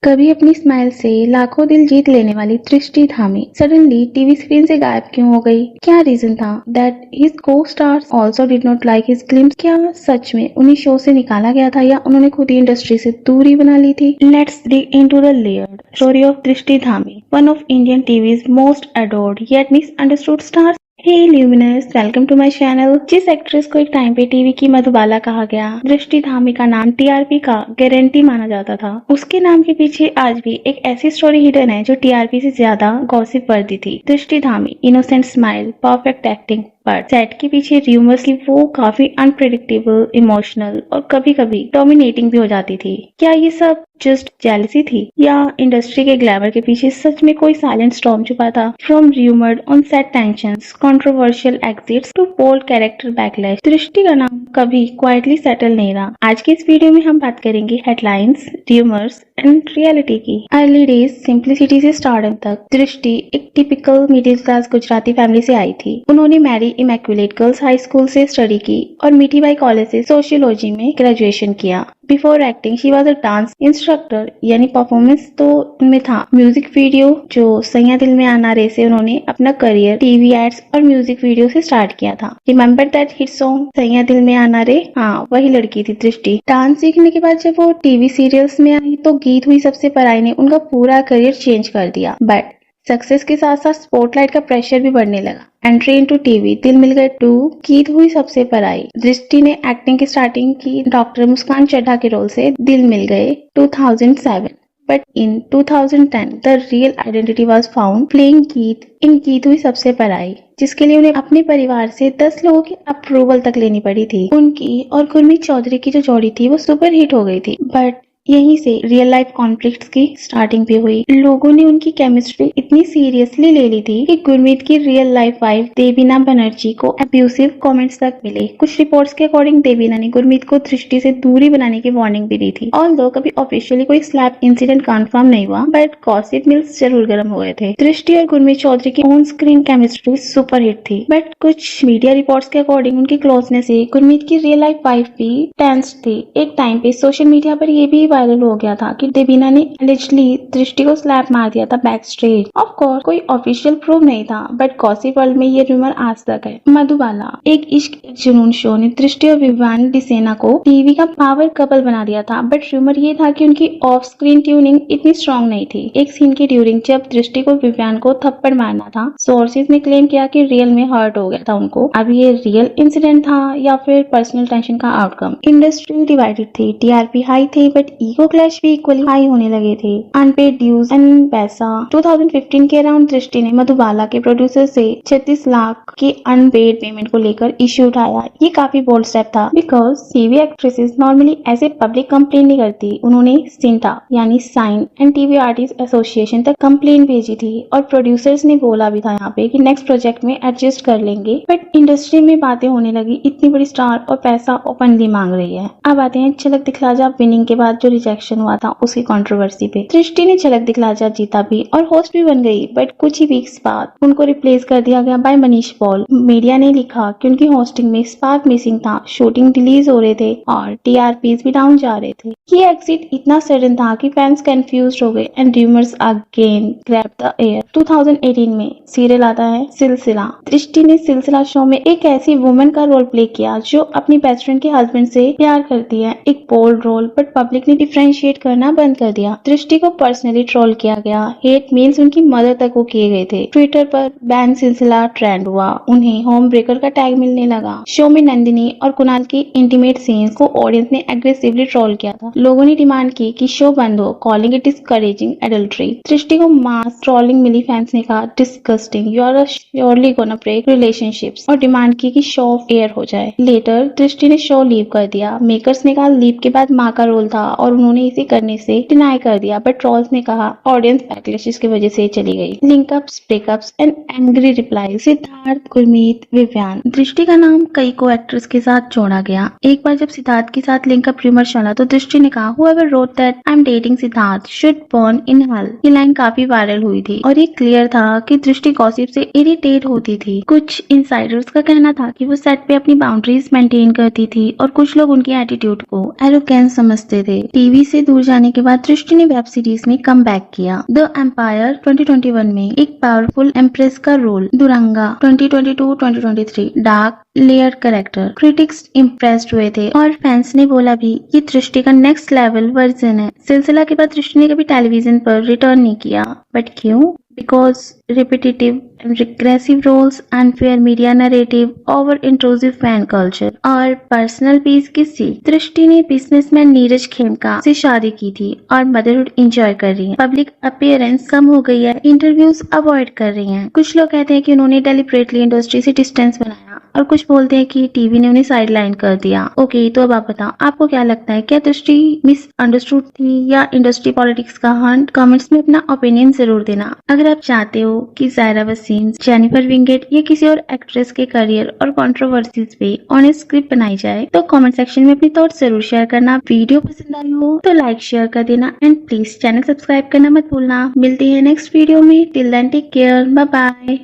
कभी अपनी स्माइल से लाखों दिल जीत लेने वाली दृष्टि धामी सडनली टीवी स्क्रीन से गायब क्यों हो गई? क्या रीजन था दैट हिज को stars also did not like his glimpse? क्या सच में उन्हें शो से निकाला गया था या उन्होंने खुद ही इंडस्ट्री से दूरी बना ली थी? Let's dig into the layered story of Drishti Dhami, one of Indian TV's most adored yet misunderstood stars. Hey Luminous, welcome to my channel. जिस एक्ट्रेस को एक टाइम पे टीवी की मधुबाला कहा गया, दृष्टि धामी का नाम टीआरपी का गारंटी माना जाता था, उसके नाम के पीछे आज भी एक ऐसी स्टोरी हिडन है जो टीआरपी से ज्यादा गॉसिप वर्दी थी। दृष्टि Dhami, innocent smile, perfect acting, पर सेट के पीछे रूमर्स की वो काफी अनप्रेडिक्टेबल, इमोशनल और कभी कभी डोमिनेटिंग भी हो जाती थी। क्या ये सब जस्ट जेलसी थी या इंडस्ट्री के ग्लैमर के पीछे सच में कोई साइलेंट स्टॉर्म छुपा था? From rumoured on set tensions, controversial exits to bold character backlash, Drashti का नाम कभी क्वाइटली सेटल नहीं रहा। आज की इस वीडियो में हम बात करेंगे हेडलाइंस, रूमर्स एंड रियलिटी की। अर्ली डेज सिंप्लिसिटी से स्टारडम तक दृष्टि एक typical middle class Gujarati family से आई थी। उन्होंने Mary Immaculate girls high school से स्टडी की और मीठीबाई कॉलेज से सोशियोलॉजी में ग्रेजुएशन किया। Before acting she was a dance instructor, यानी परफॉर्मेंस तो उनमें था। म्यूजिक वीडियो जो सैया दिल में आना रे से उन्होंने अपना करियर टीवी एड्स और म्यूजिक वीडियो से स्टार्ट किया था। रिमेम्बर दैट हिट सॉन्ग सैया दिल में आना रे? हाँ, वही लड़की थी दृष्टि। डांस सीखने के बाद जब वो टीवी सीरियल्स में आई तो गीत हुई सबसे पराई ने उनका पूरा करियर चेंज कर दिया। बट सक्सेस के साथ साथ स्पॉटलाइट का प्रेशर भी बढ़ने लगा। एंट्री इनटू टीवी, दिल मिल गए 2, गीत हुई सबसे पराई। दृष्टि ने एक्टिंग की स्टार्टिंग की डॉक्टर मुस्कान चड्ढा के रोल से दिल मिल गए 2007। But in 2010 the real identity was found playing गीत इन गीत हुई सबसे पराई, जिसके लिए उन्हें अपने परिवार से 10 लोगों की अप्रूवल तक लेनी पड़ी थी। उनकी और गुरमीत चौधरी की जो जोड़ी थी वो सुपर हिट हो गई थी। बट यहीं से रियल लाइफ कॉन्फ्लिक्ट्स की स्टार्टिंग भी हुई। लोगों ने उनकी केमिस्ट्री इतनी सीरियसली ले ली थी कि गुरमीत की real life wife Devina Banerjee को अब्यूसिव कमेंट्स तक मिले। कुछ रिपोर्ट्स के अकॉर्डिंग देवीना ने गुरमीत को दृष्टि से दूरी बनाने की वार्निंग भी दी थी। ऑल्दो कभी ऑफिशियली कोई स्लैप इंसिडेंट कंफर्म नहीं हुआ, बट गॉसिप मिल्स जरूर गर्म हो गए थे। दृष्टि और गुरमीत चौधरी की on screen chemistry super hit थी, बट कुछ मीडिया रिपोर्ट्स के अकॉर्डिंग उनकी क्लोजनेस से गुरमीत की रियल लाइफ वाइफ भी टेंस थी। एक टाइम पे सोशल मीडिया पर ये भी वायरल हो गया था कि देवीना ने एलिजिडली दृष्टि को स्लैप मार दिया था बैक स्टेज। ऑफ कोर्स कोई ऑफिशियल प्रूफ नहीं था, बट गॉसिप वर्ल्ड में ये रूमर आज तक है। मधुबाला, एक इश्क एक जुनून शो ने दृष्टि और विवान डिसेना को टीवी का पावर कपल बना दिया था, बट रूमर ये था कि उनकी ऑफ स्क्रीन ट्यूनिंग इतनी स्ट्रॉन्ग नहीं थी। एक सीन के ड्यूरिंग जब दृष्टि को विवान को थप्पड़ मारना था, सोर्सेज ने क्लेम किया कि रियल में हर्ट हो गया था उनको। अब ये रियल इंसिडेंट था या फिर पर्सनल टेंशन का आउटकम? इंडस्ट्री डिवाइडेड थी, टीआरपी हाई थे, बट ईगो क्लैश भी इक्वली हाई होने लगे थे। अनपेड ड्यूज एंड पैसा। 2015 के अराउंड दृष्टि ने मधुबाला के प्रोड्यूसर से 36 लाख के अनपेड पेमेंट को लेकर इश्यू उठाया। ये काफी बोल्ड स्टेप था, बिकॉज टीवी एक्ट्रेसेस नॉर्मली ऐसे पब्लिक कंप्लेन नहीं करती। उन्होंने सिंटा यानी cine and TV artist association तक कंप्लेन भेजी थी और प्रोड्यूसर्स ने बोला भी था यहाँ पे कि नेक्स्ट प्रोजेक्ट में एडजस्ट कर लेंगे। बट इंडस्ट्री में बातें होने लगी, इतनी बड़ी स्टार और पैसा ओपनली मांग रही है। अब आते हैं झलक दिखला जा विनिंग के बाद जो रिजेक्शन हुआ था उसकी कंट्रोवर्सी पे। दृष्टि ने झलक दिखला जा जीता भी और होस्ट भी बन गई, बट कुछ ही वीक्स बाद उनको रिप्लेस कर दिया गया बाय मनीष पॉल। मीडिया ने लिखा कि उनकी होस्टिंग में स्पार्क मिसिंग था, शूटिंग डिलीज हो रहे थे और टीआरपीज भी डाउन जा रहे थे। ये एग्जिट इतना सडन था कि फैंस कंफ्यूज्ड हो गए and rumours again grab the air. 2018 में सीरियल आता है सिलसिला। दृष्टि ने सिलसिला शो में एक ऐसी वुमन का रोल प्ले किया जो अपनी बेस्ट फ्रेंड के हस्बैंड से प्यार करती है। एक बोल्ड रोल, बट पब्लिक ने डिफरेंशिएट करना बंद कर दिया। दृष्टि को पर्सनली ट्रोल किया गया, हेट मेल्स उनकी मदर तक को किए गए थे। ट्विटर पर बैन सिलसिला ट्रेंड हुआ, उन्हें होम ब्रेकर का टैग मिलने लगा। शो में नंदिनी और कुणाल की इंटीमेट सीन्स को ऑडियंस ने एग्रेसिवली ट्रोल किया था। लोगों ने डिमांड की कि शो बंद हो, कॉलिंग इट डिस्करेजिंग एडल्ट्री। दृष्टि को मास ट्रोलिंग मिली, फैंस ने कहा disgusting, you are surely gonna break relationships, और डिमांड की कि शो ऑफ एयर हो जाए। लेटर दृष्टि ने शो लीव कर दिया। मेकर्स ने कहा लीव के बाद माँ का रोल था और उन्होंने इसे करने से डिनाई कर दिया, बट ट्रोल्स ने कहा ऑडियंस बैकलैश की वजह से चली गई। Linkups, breakups and angry reply. Siddharth, Gurmeet, Vivian, Drishti का नाम कई को एक्ट्रेस के साथ जोड़ा गया। एक बार जब सिद्धार्थ के साथ लिंकअप रूमर चला तो दृष्टि ने कहा whoever wrote that I'm dating Siddharth should burn in hell। ये लाइन काफी वायरल हुई थी और ये क्लियर था कि दृष्टि गॉसिप से इरिटेट होती थी। कुछ इनसाइडर्स का कहना था कि वो सेट पे अपनी बाउंड्रीज मेंटेन करती थी और कुछ लोग उनकी एटीट्यूड को एरोगेंस समझते थे। टीवी से दूर जाने के बाद दृष्टि ने वेब सीरीज में कम बैक किया। द एम्पायर 2021 में एक पावरफुल एम्प्रेस का role, Duranga 2022-2023 dark layer character. Critics impressed हुए थे और फैंस ने बोला भी ये दृष्टि का नेक्स्ट लेवल वर्जन है। सिलसिला के बाद दृष्टि ने कभी टेलीविजन पर रिटर्न नहीं किया, बट क्यों? Because repetitive and regressive roles, unfair media narrative, over intrusive fan culture और पर्सनल पीस की सीख। दृष्टि ने बिजनेसमैन नीरज खेमका से शादी की थी और मदरहुड एंजॉय कर रही है। पब्लिक अपीयरेंस कम हो गई है, इंटरव्यूज अवॉइड कर रही हैं। कुछ लोग कहते हैं कि उन्होंने डेलिबरेटली इंडस्ट्री से डिस्टेंस बनाया और कुछ बोलते हैं कि टीवी ने उन्हें साइडलाइन कर दिया। ओके, तो अब आप बताओ आपको क्या लगता है, क्या दृष्टि मिसअंडरस्टूड थी या इंडस्ट्री पॉलिटिक्स का हंट? कमेंट्स में अपना ओपिनियन जरूर देना। अगर आप चाहते हो कि ज़ायरा वसीम, जेनिफर विंगेट या किसी और एक्ट्रेस के करियर और कंट्रोवर्सीज पे ऑनेस्ट स्क्रिप्ट बनाई जाए तो कमेंट सेक्शन में अपनी थॉट्स जरूर शेयर करना। वीडियो पसंद आई हो तो लाइक शेयर कर देना एंड प्लीज चैनल सब्सक्राइब करना मत भूलना। मिलते हैं नेक्स्ट वीडियो में। Till then take care, bye bye.